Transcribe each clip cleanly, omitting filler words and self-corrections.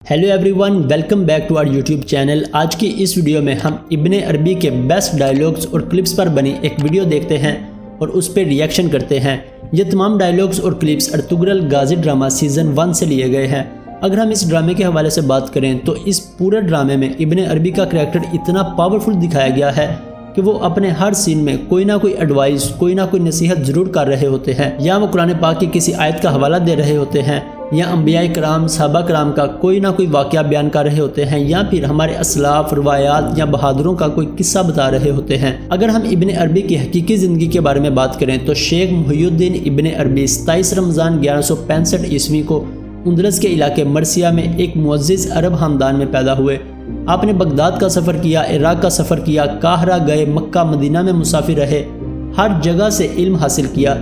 Hello everyone, welcome back to our YouTube channel. آج کی اس ویڈیو میں ہم ابن عربی کے بیسٹ ڈائیلاگز اور کلپس پر بنی ایک ویڈیو دیکھتے ہیں اور اس پہ ریئیکشن کرتے ہیں۔ یہ تمام ڈائیلاگز اور clips Ertugrul Ghazi drama season 1 سے لیے گئے ہیں۔ اگر ہم اس ڈرامے کے حوالے سے بات کریں تو اس پورے ڈرامے میں ابن عربی کا کریکٹر اتنا پاورفل دکھایا گیا ہے کہ وہ اپنے ہر سین میں کوئی نہ کوئی ایڈوائس، کوئی نہ کوئی نصیحت ضرور کر رہے ہوتے ہیں، یا وہ قرآن پاک کی کسی آیت کا حوالہ دے رہے ہوتے ہیں، یا انبیاء کرام، صحابہ کرام کا کوئی نہ کوئی واقعہ بیان کر رہے ہوتے ہیں، یا پھر ہمارے اسلاف، روایات یا بہادروں کا کوئی قصہ بتا رہے ہوتے ہیں۔ اگر ہم ابن عربی کی حقیقی زندگی کے بارے میں بات کریں تو شیخ محی الدین ابن عربی 27 رمضان 1165 عیسوی کو اندلس کے علاقے مرثیہ میں ایک معزز عرب خاندان میں پیدا ہوئے۔ آپ نے بغداد کا سفر کیا، عراق کا سفر کیا، قاہرہ گئے، مکہ مدینہ میں مسافر رہے، ہر جگہ سے علم حاصل کیا۔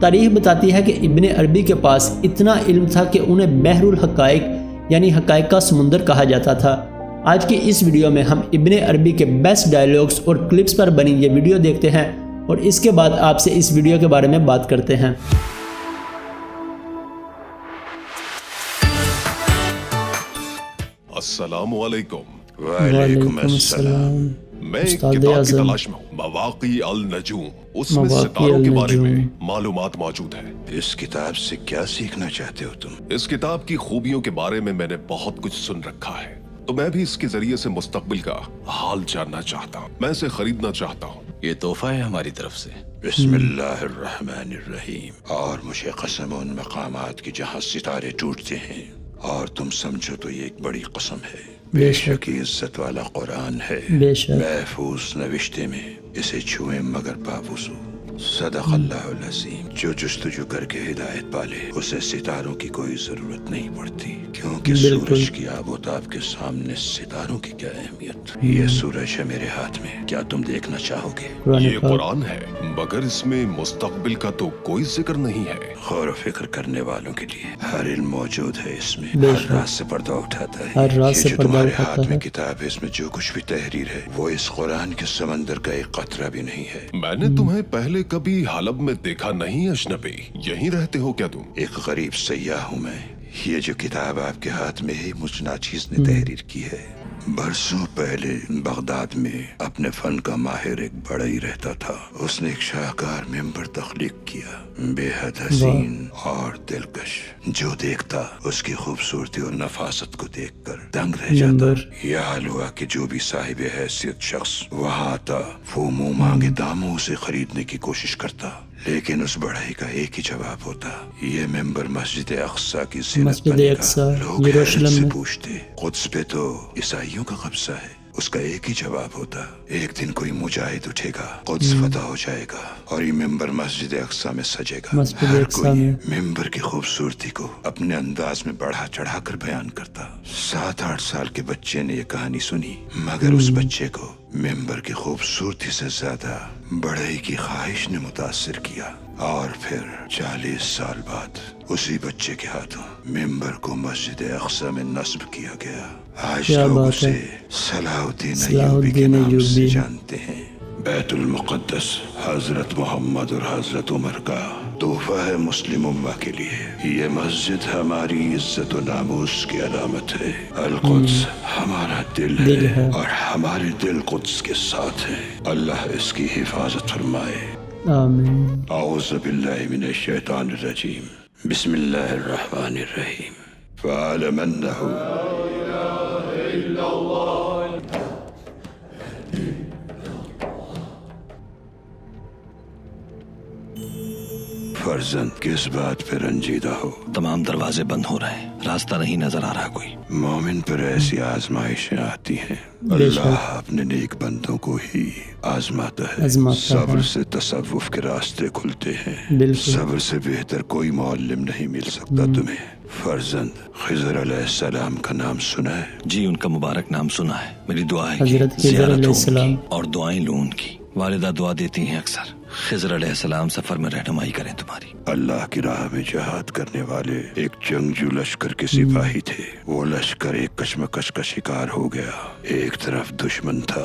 تاریخ بتاتی ہے کہ ابن عربی کے پاس اتنا علم تھا کہ انہیں بحر الحقائق یعنی حقائق کا سمندر کہا جاتا تھا۔ آج کی اس ویڈیو میں ہم ابن عربی کے بیسٹ ڈائیلاگز اور کلپس پر بنی یہ ویڈیو دیکھتے ہیں اور اس کے بعد آپ سے اس ویڈیو کے بارے میں بات کرتے ہیں۔ السلام علیکم۔ وعلیکم السلام۔ میں ایک استاد کتاب کی اعظم تلاش میں ہوں، مواقع النجوم۔ اس میں مواقع ستاروں کے بارے میں النجوم۔ معلومات موجود ہے۔ اس کتاب سے کیا سیکھنا چاہتے ہو تم؟ اس کتاب کی خوبیوں کے بارے میں نے بہت کچھ سن رکھا ہے، تو میں بھی اس کے ذریعے سے مستقبل کا حال جاننا چاہتا ہوں۔ میں اسے خریدنا چاہتا ہوں۔ یہ تحفہ ہے ہماری طرف سے۔ بسم اللہ الرحمن الرحیم۔ اور مجھے قسم ان مقامات کی جہاں ستارے ٹوٹتے ہیں، اور تم سمجھو تو یہ ایک بڑی قسم ہے۔ بے شک یہ عزت والا قرآن ہے، بے شک محفوظ نوشتے میں، اسے چھوئیں مگر باوضو۔ صدق اللہ العظیم۔ جو جستجو کر کے ہدایت پالے اسے ستاروں کی کوئی ضرورت نہیں پڑتی، کیونکہ سورج کی آب و تاب کے سامنے ستاروں کی کیا اہمیت۔ یہ سورج ہے میرے ہاتھ میں، کیا تم دیکھنا چاہو گے؟ یہ قرآن ہے مگر اس میں مستقبل کا تو کوئی ذکر نہیں ہے۔ غور و فکر کرنے والوں کے لیے ہر علم موجود ہے اس میں، بے ہر شک۔ رات سے پردہ اٹھاتا ہے۔ ہر رات یہ سے جو پردہ تمہارے اٹھاتا ہاتھ میں ہے۔ کتاب ہے، اس میں جو کچھ بھی تحریر ہے وہ اس قرآن کے سمندر کا ایک قطرہ بھی نہیں ہے۔ میں نے تمہیں پہلے کبھی حلب میں دیکھا نہیں اجنبی، یہیں رہتے ہو کیا تم؟ ایک غریب سیاح ہوں میں۔ یہ جو کتاب آپ کے ہاتھ میں ہے مجھ ناچیز نے تحریر کی ہے۔ برسوں پہلے بغداد میں اپنے فن کا ماہر ایک بڑا ہی رہتا تھا۔ اس نے ایک شاہکار ممبر تخلیق کیا، بے حد حسین اور دلکش۔ جو دیکھتا اس کی خوبصورتی اور نفاست کو دیکھ کر دنگ رہ جاتا۔ یہ حال ہوا کہ جو بھی صاحب حیثیت شخص وہاں آتا وہ منہ مانگے داموں اسے خریدنے کی کوشش کرتا، لیکن اس بڑھئی کا ایک ہی جواب ہوتا، یہ ممبر مسجد اقصی کی زینت مسجد بنے اقصی گا۔ لوگ یروشلم حیرت سے میں۔ پوچھتے قدس پہ تو عیسائیوں کا قبضہ ہے۔ اس کا ایک ہی جواب ہوتا، ایک دن کوئی مجاہد اٹھے گا، قدس فتح ہو جائے گا اور یہ ممبر مسجد اقصی میں سجے گا۔ مسجد ہر اقصی کوئی میں۔ ممبر کی خوبصورتی کو اپنے انداز میں بڑھا چڑھا کر بیان کرتا۔ 7-8 سال کے بچے نے یہ کہانی سنی، مگر اس بچے کو ممبر کی خوبصورتی سے زیادہ بڑھئی کی خواہش نے متاثر کیا، اور پھر 40 سال بعد اسی بچے کے ہاتھوں ممبر کو مسجد اقصی میں نصب کیا گیا۔ آج کیا لوگ بات اسے ہے۔ صلاح الدین صلاح ایوبی کے الدین نام سے ایوبی۔ جانتے ہیں۔ بیت المقدس حضرت محمد اور حضرت عمر کا تحفہ ہے مسلم امہ کے لیے۔ یہ مسجد ہماری عزت و ناموس کی علامت ہے۔ القدس ہمارا دل ہے اور ہمارے دل قدس کے ساتھ ہے۔ اللہ اس کی حفاظت فرمائے۔ آمین۔ اعوذ باللہ من الشیطان الرجیم۔ بسم اللہ الرحمن الرحیم۔ فَاعْلَمْ أَنَّهُ فرزند کس بات پہ رنجیدہ ہو؟ تمام دروازے بند ہو رہے ہیں، راستہ نہیں نظر آ رہا کوئی۔ مومن پر ایسی آزمائشیں آتی ہیں، بے شک۔ اللہ اپنے نیک بندوں کو ہی آزماتا ہے۔ آزماتا صبر ہے۔ سے تصوف کے راستے کھلتے ہیں۔ بالکل۔ صبر سے بہتر کوئی معلم نہیں مل سکتا تمہیں۔ فرزند خضر علیہ السلام کا نام سنا ہے؟ جی، ان کا مبارک نام سنا ہے۔ میری دعا ہے حضرت کہ خضر زیارت علیہ ہو ان السلام۔ کی اور دعائیں لوں ان کی۔ والدہ دعا دیتی ہیں اکثر، خضر علیہ السلام سفر میں رہنمائی کریں تمہاری۔ اللہ کی راہ میں جہاد کرنے والے ایک جنگجو لشکر کے سپاہی تھے۔ وہ لشکر ایک کشمکش کا شکار ہو گیا۔ ایک طرف دشمن تھا